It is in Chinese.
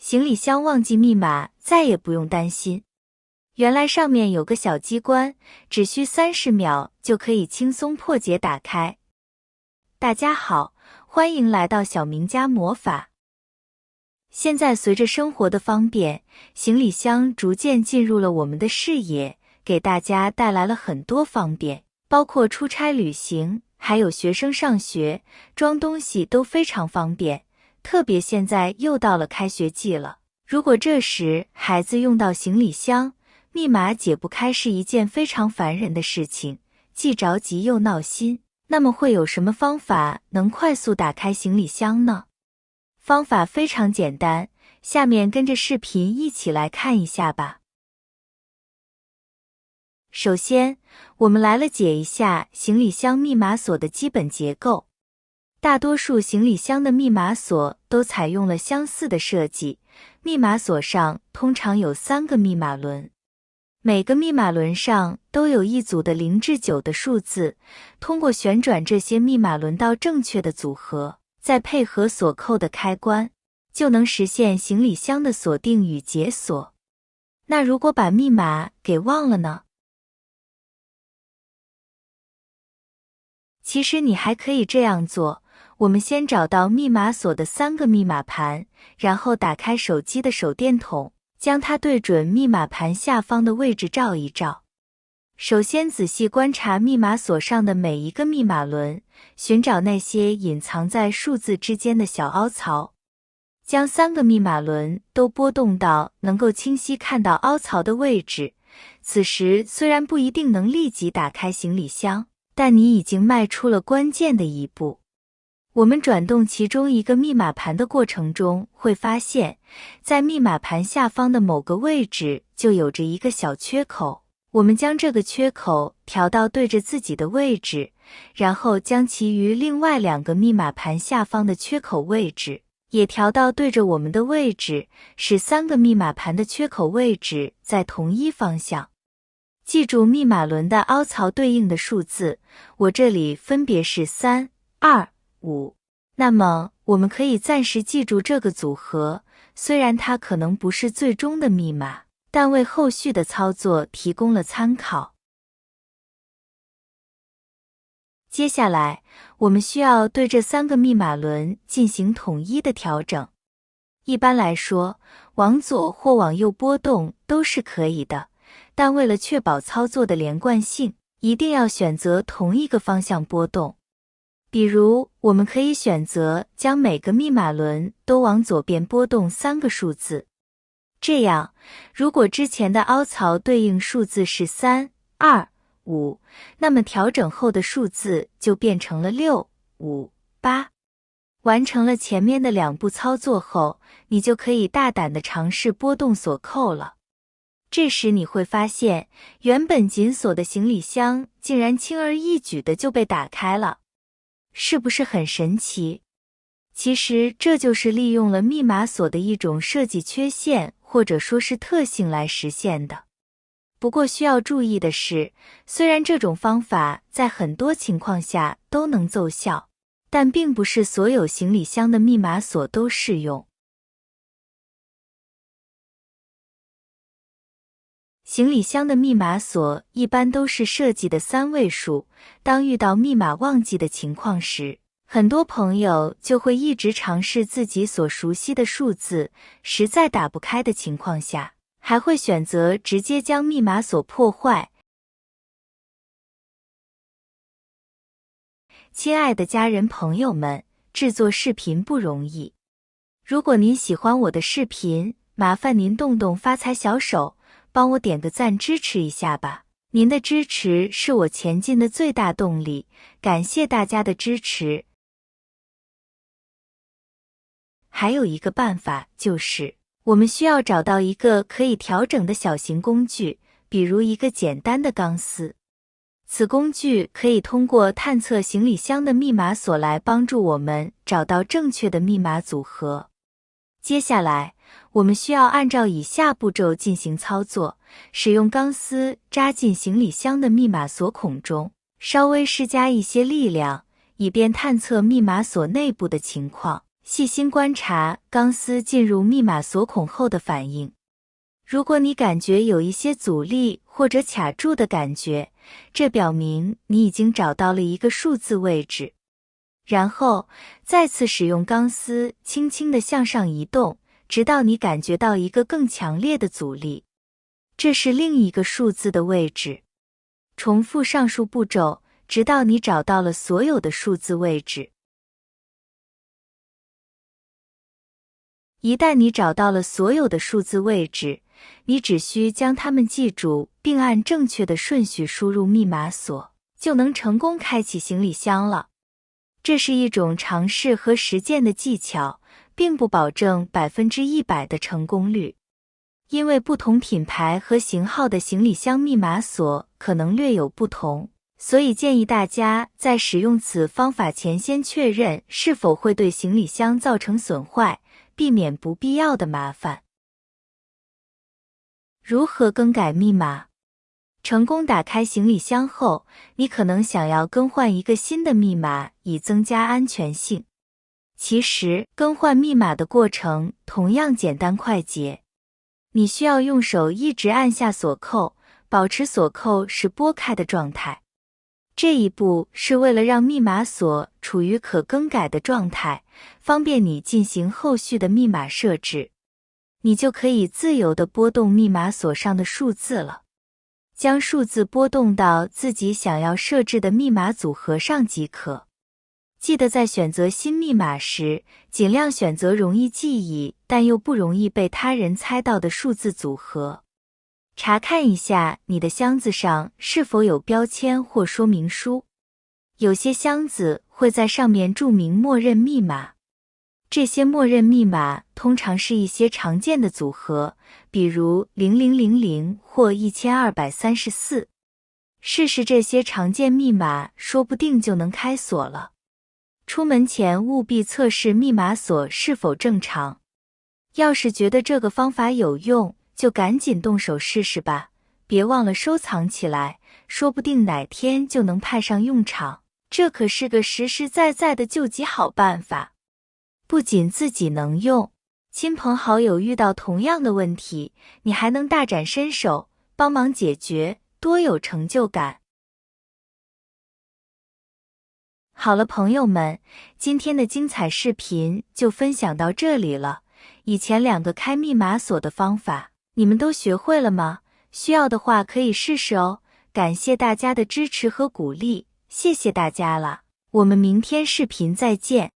行李箱忘记密码再也不用担心。原来上面有个小机关，只需30秒就可以轻松破解打开。大家好，欢迎来到小明家魔法。现在随着生活的方便，行李箱逐渐进入了我们的视野，给大家带来了很多方便，包括出差旅行，还有学生上学，装东西都非常方便。特别现在又到了开学季了，如果这时孩子用到行李箱，密码解不开是一件非常烦人的事情，既着急又闹心。那么会有什么方法能快速打开行李箱呢？方法非常简单，下面跟着视频一起来看一下吧。首先，我们来解一下行李箱密码锁的基本结构。大多数行李箱的密码锁都采用了相似的设计，密码锁上通常有3个密码轮。每个密码轮上都有一组的0至9的数字，通过旋转这些密码轮到正确的组合，再配合锁扣的开关，就能实现行李箱的锁定与解锁。那如果把密码给忘了呢？其实你还可以这样做，我们先找到密码锁的3个密码盘，然后打开手机的手电筒，将它对准密码盘下方的位置照一照。首先仔细观察密码锁上的每一个密码轮，寻找那些隐藏在数字之间的小凹槽。将3个密码轮都拨动到能够清晰看到凹槽的位置。此时虽然不一定能立即打开行李箱，但你已经迈出了关键的一步。我们转动其中一个密码盘的过程中，会发现，在密码盘下方的某个位置就有着一个小缺口。我们将这个缺口调到对着自己的位置，然后将其余另外2个密码盘下方的缺口位置也调到对着我们的位置，使3个密码盘的缺口位置在同一方向。记住密码轮的凹槽对应的数字，我这里分别是3、2、5。那么我们可以暂时记住这个组合，虽然它可能不是最终的密码，但为后续的操作提供了参考。接下来，我们需要对这3个密码轮进行统一的调整。一般来说，往左或往右拨动都是可以的，但为了确保操作的连贯性，一定要选择同一个方向拨动。比如，我们可以选择将每个密码轮都往左边拨动3个数字。这样，如果之前的凹槽对应数字是3、2、5，那么调整后的数字就变成了6、5、8。完成了前面的2步操作后，你就可以大胆地尝试拨动锁扣了。这时你会发现，原本紧锁的行李箱竟然轻而易举地就被打开了。是不是很神奇？其实这就是利用了密码锁的一种设计缺陷或者说是特性来实现的。不过需要注意的是，虽然这种方法在很多情况下都能奏效，但并不是所有行李箱的密码锁都适用。行李箱的密码锁一般都是设计的3位数，当遇到密码忘记的情况时，很多朋友就会一直尝试自己所熟悉的数字，实在打不开的情况下，还会选择直接将密码锁破坏。亲爱的家人朋友们，制作视频不容易。如果您喜欢我的视频，麻烦您动动发财小手，帮我点个赞支持一下吧，您的支持是我前进的最大动力，感谢大家的支持。还有一个办法就是，我们需要找到一个可以调整的小型工具，比如一个简单的钢丝。此工具可以通过探测行李箱的密码锁来帮助我们找到正确的密码组合。接下来，我们需要按照以下步骤进行操作：使用钢丝扎进行李箱的密码锁孔中，稍微施加一些力量，以便探测密码锁内部的情况。细心观察钢丝进入密码锁孔后的反应。如果你感觉有一些阻力或者卡住的感觉，这表明你已经找到了一个数字位置。然后再次使用钢丝轻轻地向上移动，直到你感觉到一个更强烈的阻力。这是另一个数字的位置。重复上述步骤，直到你找到了所有的数字位置。一旦你找到了所有的数字位置，你只需将它们记住，并按正确的顺序输入密码锁，就能成功开启行李箱了。这是一种尝试和实践的技巧，并不保证100%的成功率。因为不同品牌和型号的行李箱密码锁可能略有不同，所以建议大家在使用此方法前先确认是否会对行李箱造成损坏，避免不必要的麻烦。如何更改密码？成功打开行李箱后，你可能想要更换一个新的密码以增加安全性。其实，更换密码的过程同样简单快捷。你需要用手一直按下锁扣，保持锁扣是拨开的状态。这一步是为了让密码锁处于可更改的状态，方便你进行后续的密码设置。你就可以自由地拨动密码锁上的数字了。将数字拨动到自己想要设置的密码组合上即可。记得在选择新密码时，尽量选择容易记忆但又不容易被他人猜到的数字组合。查看一下你的箱子上是否有标签或说明书。有些箱子会在上面注明默认密码。这些默认密码通常是一些常见的组合，比如0000或1234。试试这些常见密码，说不定就能开锁了。出门前务必测试密码锁是否正常。要是觉得这个方法有用，就赶紧动手试试吧，别忘了收藏起来，说不定哪天就能派上用场。这可是个实实在在的救急好办法。不仅自己能用，亲朋好友遇到同样的问题，你还能大展身手，帮忙解决，多有成就感。好了，朋友们，今天的精彩视频就分享到这里了。以前2个开密码锁的方法，你们都学会了吗？需要的话可以试试哦。感谢大家的支持和鼓励，谢谢大家了。我们明天视频再见。